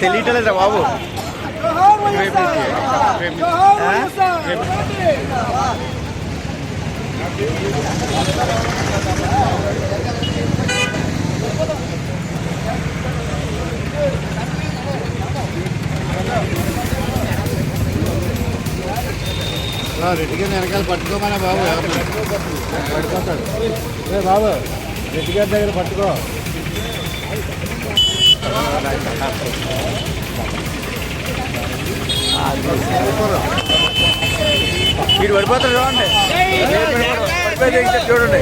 తెలియటలేదా బాబు? రెడ్డిగా వెనకాల పట్టుకోమన్నా బాబు, పట్టుకోతాడు. బాబు రెడ్డి గారి దగ్గర పట్టుకో. వీడు పడిపోతాడు చూడండి, చూడండి.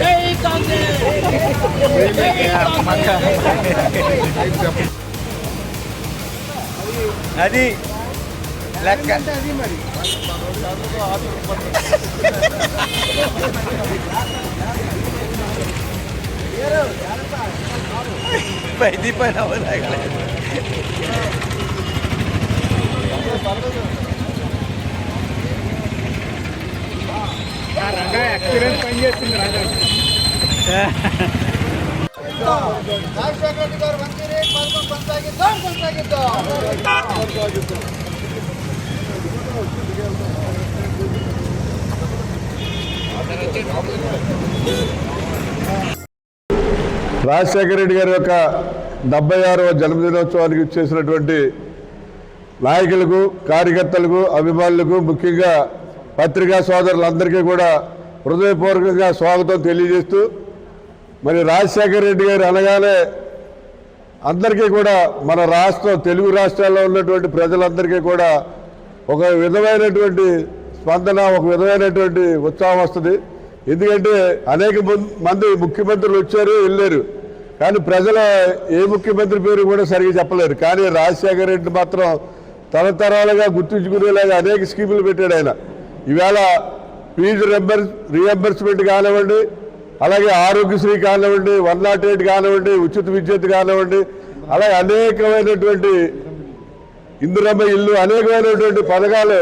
అది లెక్క. పైది పైన ఎక్స్పీరియన్స్ పని చేస్తుంది రాజా. రాజశేఖర రెడ్డి గారు మంత్రి పథకం కొనసాగిద్దాం. రాజశేఖర రెడ్డి గారి యొక్క 76వ జన్మదినోత్సవానికి చేసినటువంటి నాయకులకు, కార్యకర్తలకు, అభిమానులకు, ముఖ్యంగా పత్రికా సోదరులందరికీ కూడా హృదయపూర్వకంగా స్వాగతం తెలియజేస్తూ, మరి రాజశేఖర రెడ్డి గారు అనగానే అందరికీ కూడా మన రాష్ట్రం, తెలుగు రాష్ట్రాల్లో ఉన్నటువంటి ప్రజలందరికీ కూడా ఒక విధమైనటువంటి స్పందన, ఒక విధమైనటువంటి ఉత్సాహం వస్తుంది. ఎందుకంటే అనేక మంది ముఖ్యమంత్రులు వచ్చారు, వెళ్ళారు, కానీ ప్రజలు ఏ ముఖ్యమంత్రి పేరు కూడా సరిగ్గా చెప్పలేరు. కానీ రాజశేఖర రెడ్డి మాత్రం తరతరాలుగా గుర్తుంచుకునేలాగా అనేక స్కీములు పెట్టాడు ఆయన. ఈవేళ ఫీజు రీఎంబర్స్మెంట్ కానివ్వండి, అలాగే ఆరోగ్యశ్రీ కానివ్వండి, 108 కానివ్వండి, ఉచిత విద్యుత్ కానివ్వండి, అలాగే అనేకమైనటువంటి ఇందిరమ్మ ఇల్లు, అనేకమైనటువంటి పథకాలు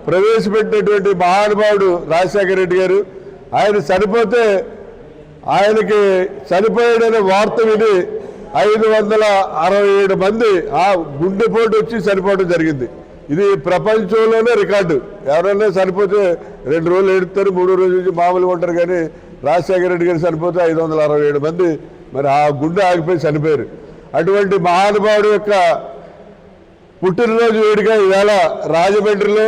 ప్రవేశపెట్టినటువంటి మహానుభావుడు రాజశేఖర రెడ్డి గారు. ఆయన చనిపోతే, ఆయనకి చనిపోయాడనే వార్త విని 567 మంది ఆ గుండెపోటు వచ్చి చనిపోవడం జరిగింది. ఇది ప్రపంచంలోనే రికార్డు. ఎవరైనా చనిపోతే 2 రోజులు ఏడుస్తారు, 3వ రోజు నుంచి మామూలుగా ఉంటారు. కానీ రాజశేఖర రెడ్డి గారు చనిపోతే 567 మంది మరి ఆ గుండె ఆగిపోయి చనిపోయారు. అటువంటి మహానుభావుడు యొక్క పుట్టినరోజు వేడుక ఈవేళ రాజమండ్రిలో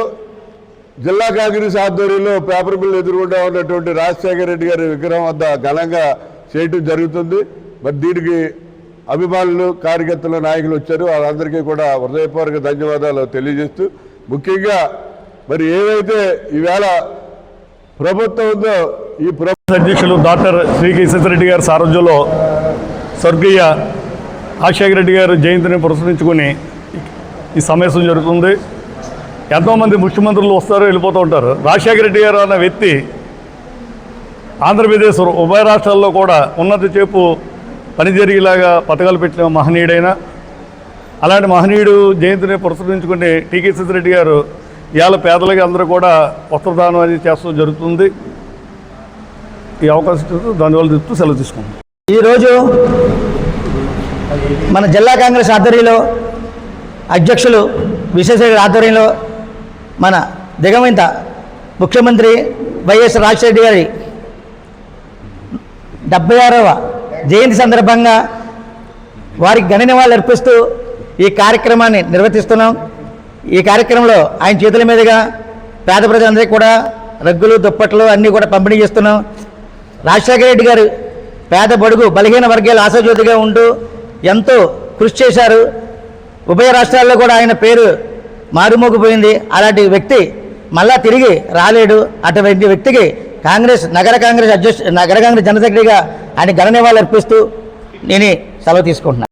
జిల్లా కాంగ్రెస్ ఆధ్వర్యంలో పేపర్ మిల్ ఎదురుగుండా ఉన్నటువంటి రాజశేఖర రెడ్డి గారి విగ్రహం వద్ద ఘనంగా చేయటం జరుగుతుంది. మరి దీనికి అభిమానులు, కార్యకర్తలు, నాయకులు వచ్చారు. వాళ్ళందరికీ కూడా హృదయపూర్వక ధన్యవాదాలు తెలియజేస్తూ, ముఖ్యంగా మరి ఏవైతే ఈవేళ ప్రభుత్వం ఉందో, ఈ ప్రభుత్వ అధ్యక్షులు డాక్టర్ శ్రీ కేశిరెడ్డి గారి సారథ్యంలో స్వర్గీయ రాజశేఖర రెడ్డి గారి జయంతిని పురస్కరించుకుని ఈ సమావేశం జరుగుతుంది. ఎంతోమంది ముఖ్యమంత్రులు వస్తారు, వెళ్ళిపోతూ ఉంటారు. రాజశేఖర రెడ్డి గారు అన్న వ్యక్తి ఆంధ్రప్రదేశ్ ఉభయ రాష్ట్రాల్లో కూడా ఉన్నత చేపు పని జరిగేలాగా పథకాలు పెట్టిన మహనీయుడైన, అలాంటి మహనీయుడు జయంతిని పురస్కరించుకుని టీకే రెడ్డి గారు ఇవాళ పేదలకి అందరూ కూడా వస్త్రదానం అది చేస్తూ జరుగుతుంది. ఈ అవకాశం ఇస్తూ ధన్యవాదాలు చెప్తూ సెలవు తీసుకుంటాం. ఈరోజు మన జిల్లా కాంగ్రెస్ ఆధ్వర్యంలో అధ్యక్షులు విశ్వేశ్వర ఆధ్వర్యంలో మన దిగమింత ముఖ్యమంత్రి వైఎస్ రాజశేఖర రెడ్డి గారి 76వ జయంతి సందర్భంగా వారికి ఘన నివాళులు అర్పిస్తూ ఈ కార్యక్రమాన్ని నిర్వర్తిస్తున్నాం. ఈ కార్యక్రమంలో ఆయన చేతుల మీదుగా పేద ప్రజలందరికీ కూడా రగ్గులు, దుప్పట్లు అన్నీ కూడా పంపిణీ చేస్తున్నాం. రాజశేఖర రెడ్డి గారు పేద, బడుగు, బలహీన వర్గాల ఆశాజ్యోతిగా ఉంటూ ఎంతో కృషి చేశారు. ఉభయ రాష్ట్రాల్లో కూడా ఆయన పేరు మారుమోగిపోయింది. అలాంటి వ్యక్తి మళ్ళా తిరిగి రాలేడు. అటువంటి వ్యక్తికి నగర కాంగ్రెస్ జనరల్ సెక్రటరీగా ఆయన ఘన నివాళులు అర్పిస్తూ నేను సెలవు తీసుకుంటున్నాను.